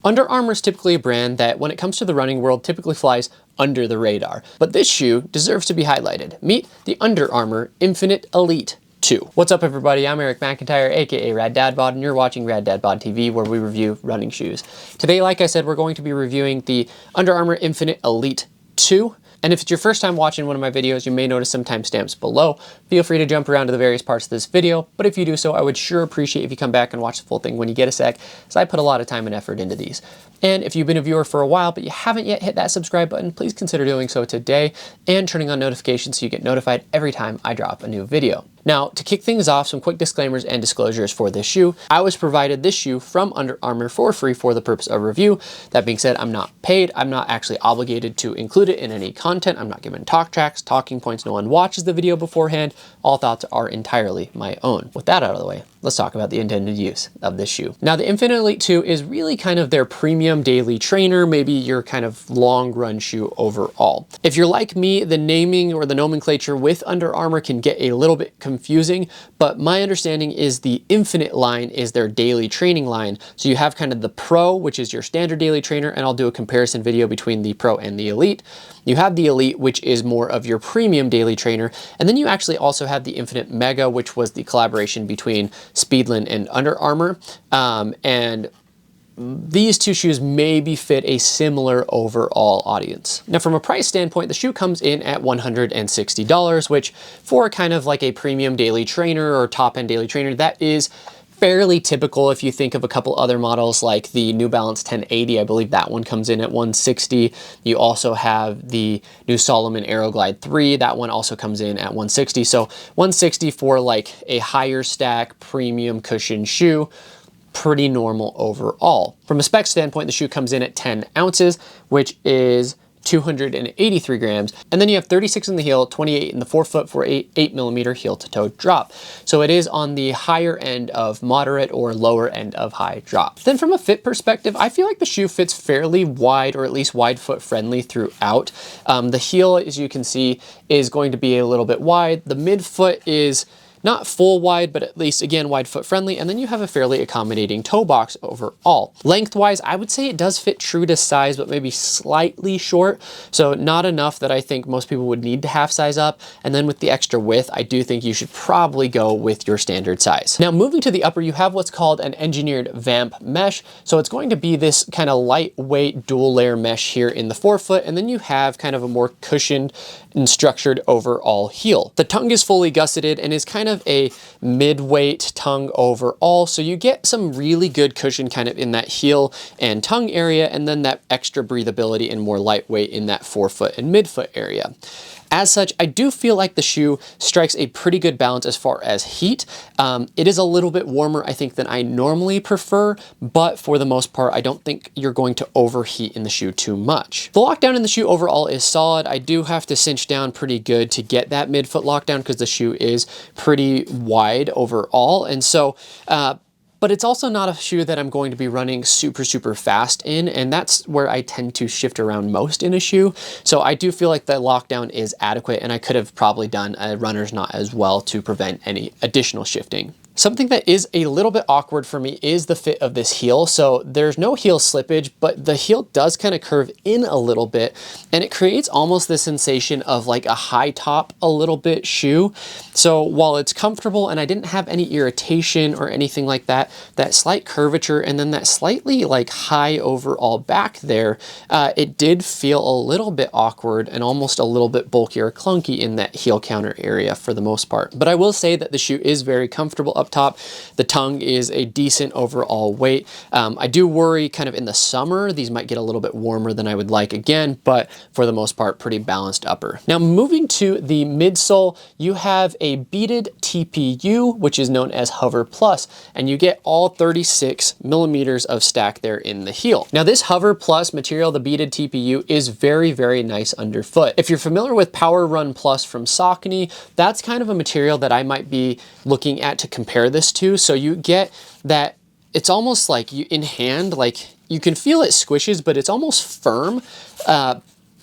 Under Armour is typically a brand that, when it comes to the running world, typically flies under the radar. But this shoe deserves to be highlighted. Meet the Under Armour Infinite Elite 2. What's up, everybody? I'm Eric McIntyre, aka Rad Dad Bod, and you're watching Rad Dad Bod TV, where we review running shoes. Today, like I said, we're going to be reviewing the Under Armour Infinite Elite 2. And if it's your first time watching one of my videos, you may notice some timestamps below. Feel free to jump around to the various parts of this video, but if you do so, I would sure appreciate if you come back and watch the full thing when you get a sec, as I put a lot of time and effort into these. And if you've been a viewer for a while, but you haven't yet hit that subscribe button, please consider doing so today and turning on notifications so you get notified every time I drop a new video. Now, to kick things off, some quick disclaimers and disclosures for this shoe. I was provided this shoe from Under Armour for free for the purpose of review. That being said, I'm not paid. I'm not actually obligated to include it in any content. I'm not given talk tracks, talking points. No one watches the video beforehand. All thoughts are entirely my own. With that out of the way, let's talk about the intended use of this shoe. Now, the Infinite Elite 2 is really kind of their premium daily trainer, maybe your kind of long run shoe overall. If you're like me, the naming or the nomenclature with Under Armour can get a little bit confusing, but my understanding is the Infinite line is their daily training line. So you have kind of the Pro, which is your standard daily trainer, and I'll do a comparison video between the Pro and the Elite. You have the Elite, which is more of your premium daily trainer, and then you actually also have the Infinite Mega, which was the collaboration between Speedland and Under Armour, and these two shoes maybe fit a similar overall audience. Now, from a price standpoint, the shoe comes in at $160, which for kind of like a premium daily trainer or top-end daily trainer, that is fairly typical. If you think of a couple other models like the New Balance 1080, I believe that one comes in at $160. You also have the new Salomon Aeroglide 3. That one also comes in at $160. So $160 for like a higher stack premium cushion shoe. Pretty normal overall. From a spec standpoint, the shoe comes in at 10 ounces, which is 283 grams. And then you have 36 in the heel, 28 in the forefoot for a 8mm heel to toe drop. So it is on the higher end of moderate or lower end of high drop. Then from a fit perspective, I feel like the shoe fits fairly wide, or at least wide foot friendly throughout. The heel, as you can see, is going to be a little bit wide. The midfoot is not full wide, but at least, again, wide foot friendly. And then you have a fairly accommodating toe box overall. Lengthwise, I would say it does fit true to size, but maybe slightly short. So not enough that I think most people would need to half size up. And then with the extra width, I do think you should probably go with your standard size. Now, moving to the upper, you have what's called an engineered vamp mesh. So it's going to be this kind of lightweight dual layer mesh here in the forefoot. And then you have kind of a more cushioned and structured overall heel. The tongue is fully gusseted and is kind of a mid-weight tongue overall, so you get some really good cushion kind of in that heel and tongue area, and then that extra breathability and more lightweight in that forefoot and midfoot area. As such, I do feel like the shoe strikes a pretty good balance as far as heat. It is a little bit warmer, I think, than I normally prefer, but for the most part, I don't think you're going to overheat in the shoe too much. The lockdown in the shoe overall is solid. I do have to cinch down pretty good to get that midfoot lockdown because the shoe is pretty wide overall. And so, but it's also not a shoe that I'm going to be running super fast in, and that's where I tend to shift around most in a shoe. So I do feel like the lockdown is adequate, and I could have probably done a runner's knot as well to prevent any additional shifting. Something that is a little bit awkward for me is the fit of this heel. So there's no heel slippage, but the heel does kind of curve in a little bit, and it creates almost the sensation of like a high top a little bit shoe. So while it's comfortable and I didn't have any irritation or anything like that, that slight curvature and then that slightly like high overall back there, it did feel a little bit awkward and almost a little bit bulky or clunky in that heel counter area for the most part. But I will say that the shoe is very comfortable up top. The tongue is a decent overall weight. I do worry kind of in the summer, these might get a little bit warmer than I would like again, but for the most part, pretty balanced upper. Now, moving to the midsole, you have a beaded TPU, which is known as Hover Plus, and you get all 36mm of stack there in the heel. Now, this Hover Plus material, the beaded TPU, is very nice underfoot. If you're familiar with Power Run Plus from Saucony, that's kind of a material that I might be looking at to compare this to. So you get that it's almost like you in hand, like you can feel it squishes, but it's almost firm.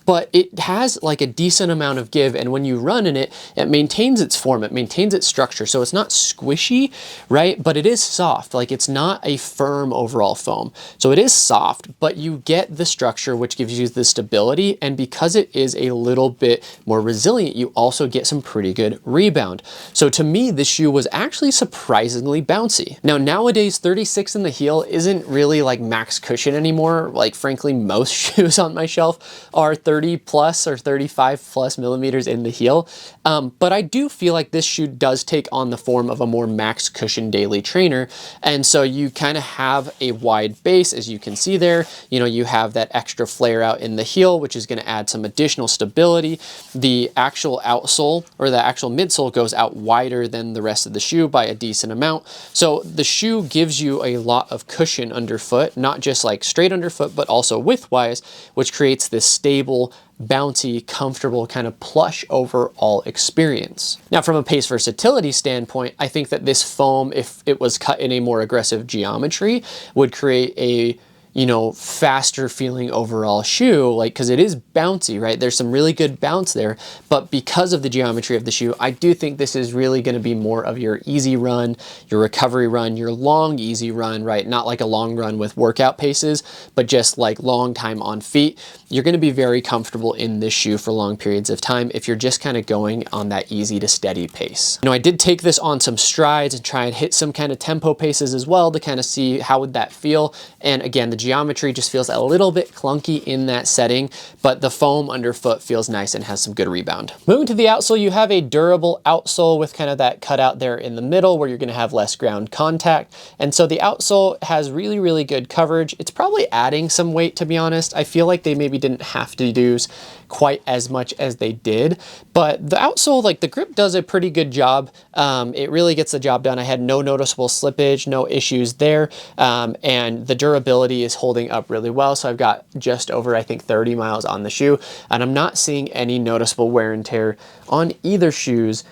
but it has like a decent amount of give, and when you run in it, it maintains its form, it maintains its structure, so it's not squishy, right? But it is soft. Like, it's not a firm overall foam. So it is soft, but you get the structure, which gives you the stability, and because it is a little bit more resilient, you also get some pretty good rebound. So to me, this shoe was actually surprisingly bouncy. Now, nowadays, 36 in the heel isn't really like max cushion anymore. Like, frankly, most shoes on my shelf are 30 plus or 35 plus millimeters in the heel. But I do feel like this shoe does take on the form of a more max cushion daily trainer. And so you kind of have a wide base, as you can see there. You know, you have that extra flare out in the heel, which is going to add some additional stability. The actual outsole, or the actual midsole, goes out wider than the rest of the shoe by a decent amount. So the shoe gives you a lot of cushion underfoot, not just like straight underfoot, but also widthwise, which creates this stable, bouncy, comfortable, kind of plush overall experience. Now, from a pace versatility standpoint, I think that this foam, if it was cut in a more aggressive geometry, would create a, you know, faster feeling overall shoe, like, because it is bouncy, right? There's some really good bounce there, but because of the geometry of the shoe, I do think this is really going to be more of your easy run, your recovery run, your long easy run, right? Not like a long run with workout paces, but just like long time on feet. You're going to be very comfortable in this shoe for long periods of time if you're just kind of going on that easy to steady pace. You know, I did take this on some strides and try and hit some kind of tempo paces as well to kind of see how would that feel. And again, the geometry just feels a little bit clunky in that setting, but the foam underfoot feels nice and has some good rebound. Moving to the outsole, you have a durable outsole with kind of that cutout there in the middle where you're going to have less ground contact. And so the outsole has really, really good coverage. It's probably adding some weight, to be honest. I feel like they maybe didn't have to use quite as much as they did, but the outsole, like, the grip does a pretty good job. It really gets the job done. I had no noticeable slippage, no issues there, and the durability is holding up really well. So I've got just over, I think, 30 miles on the shoe, and I'm not seeing any noticeable wear and tear on either shoes.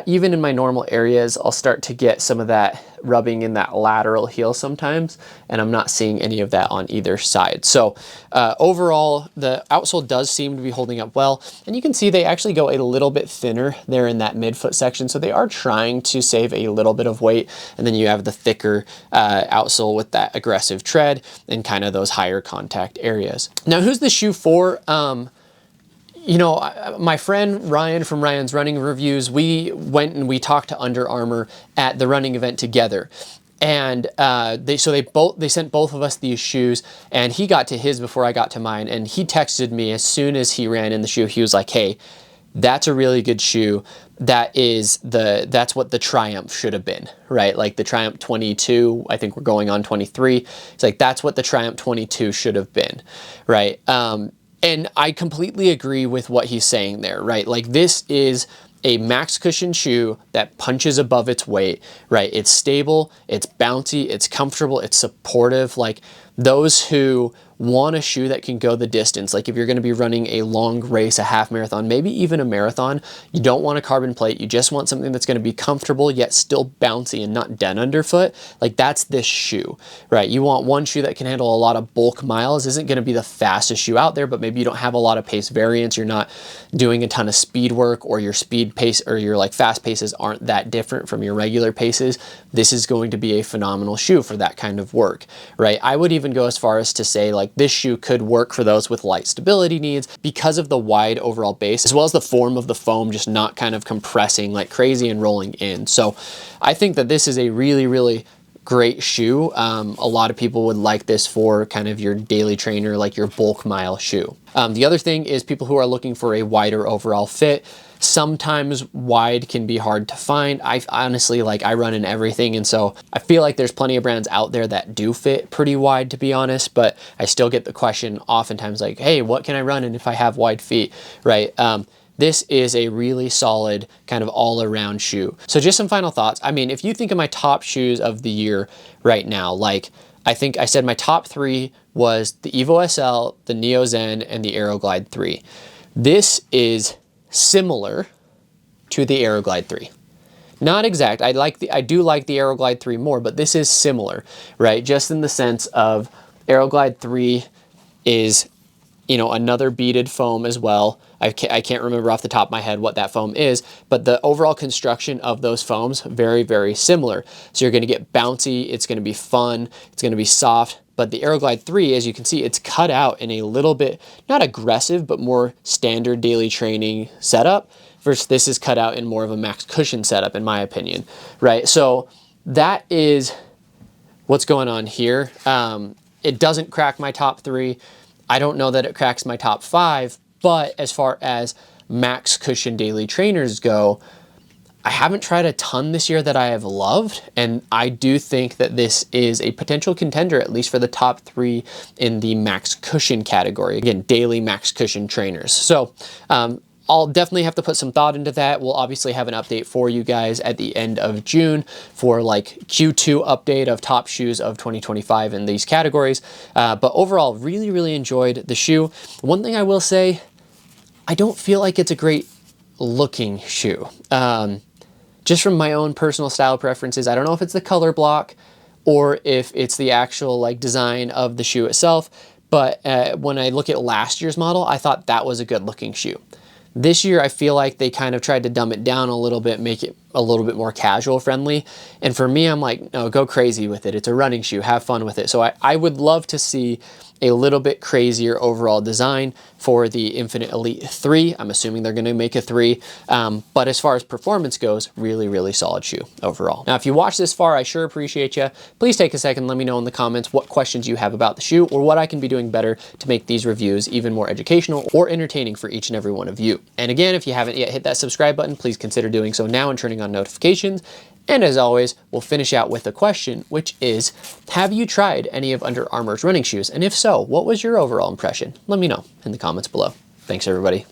Even in my normal areas, I'll start to get some of that rubbing in that lateral heel sometimes, and I'm not seeing any of that on either side. So overall, the outsole does seem to be holding up well, and you can see they actually go a little bit thinner there in that midfoot section, so they are trying to save a little bit of weight, and then you have the thicker outsole with that aggressive tread and kind of those higher contact areas. Now, who's the shoe for? You know, my friend Ryan from Ryan's Running Reviews, we went and we talked to Underarmour at the running event together. And they sent both of us these shoes, and he got to his before I got to mine, and he texted me as soon as he ran in the shoe. He was like, "Hey, that's a really good shoe. That's what the Triumph should have been," right? Like the Triumph 22, I think we're going on 23. It's like, that's what the Triumph 22 should have been, right? And I completely agree with what he's saying there, right? Like, this is a max cushion shoe that punches above its weight, right? It's stable, it's bouncy, it's comfortable, it's supportive. Like, those who want a shoe that can go the distance, like if you're going to be running a long race, a half marathon, maybe even a marathon, you don't want a carbon plate, you just want something that's going to be comfortable yet still bouncy and not dead underfoot. Like, that's this shoe, right? You want one shoe that can handle a lot of bulk miles. Isn't going to be the fastest shoe out there, but maybe you don't have a lot of pace variance, you're not doing a ton of speed work, or your speed pace or your like fast paces aren't that different from your regular paces. This is going to be a phenomenal shoe for that kind of work, right? I would even go as far as to say, like, this shoe could work for those with light stability needs because of the wide overall base, as well as the form of the foam just not kind of compressing like crazy and rolling in. So I think that this is a really, really great shoe. A lot of people would like this for kind of your daily trainer, like your bulk mile shoe. The other thing is people who are looking for a wider overall fit. Sometimes wide can be hard to find. I honestly, like, I run in everything, and so I feel like there's plenty of brands out there that do fit pretty wide, to be honest, but I still get the question oftentimes like, hey, what can I run in if I have wide feet, right? This is a really solid kind of all-around shoe. So just some final thoughts. I mean, if you think of my top shoes of the year right now, like, I think I said my top 3 was the Evo SL, the Neo Zen, and the Aeroglide 3. This is similar to the Aeroglide 3. Not exact. I do like the Aeroglide 3 more, but this is similar, right? Just in the sense of Aeroglide 3 is you know, another beaded foam as well. I can't remember off the top of my head what that foam is, but the overall construction of those foams, very, very similar. So you're gonna get bouncy, it's gonna be fun, it's gonna be soft, but the Aeroglide 3, as you can see, it's cut out in a little bit, not aggressive, but more standard daily training setup, versus this is cut out in more of a max cushion setup, in my opinion, right? So that is what's going on here. It doesn't crack my top 3. I don't know that it cracks my top 5, but as far as max cushion daily trainers go, I haven't tried a ton this year that I have loved, and I do think that this is a potential contender, at least for the top 3 in the max cushion category. Again, daily max cushion trainers. So I'll definitely have to put some thought into that. We'll obviously have an update for you guys at the end of June for like Q2 update of top shoes of 2025 in these categories. But overall, really, really enjoyed the shoe. One thing I will say, I don't feel like it's a great looking shoe. Just from my own personal style preferences, I don't know if it's the color block or if it's the actual like design of the shoe itself. But when I look at last year's model, I thought that was a good looking shoe. This year, I feel like they kind of tried to dumb it down a little bit, make it a little bit more casual friendly. And for me, I'm like, no, go crazy with it. It's a running shoe, have fun with it. So I would love to see a little bit crazier overall design for the Infinite Elite 3. I'm assuming they're gonna make a 3. But as far as performance goes, really, really solid shoe overall. Now, if you watched this far, I sure appreciate you. Please take a second, let me know in the comments what questions you have about the shoe or what I can be doing better to make these reviews even more educational or entertaining for each and every one of you. And again, if you haven't yet hit that subscribe button, please consider doing so now and turning on notifications. And as always, we'll finish out with a question, which is, have you tried any of Under Armour's running shoes? And if so, what was your overall impression? Let me know in the comments below. Thanks, everybody.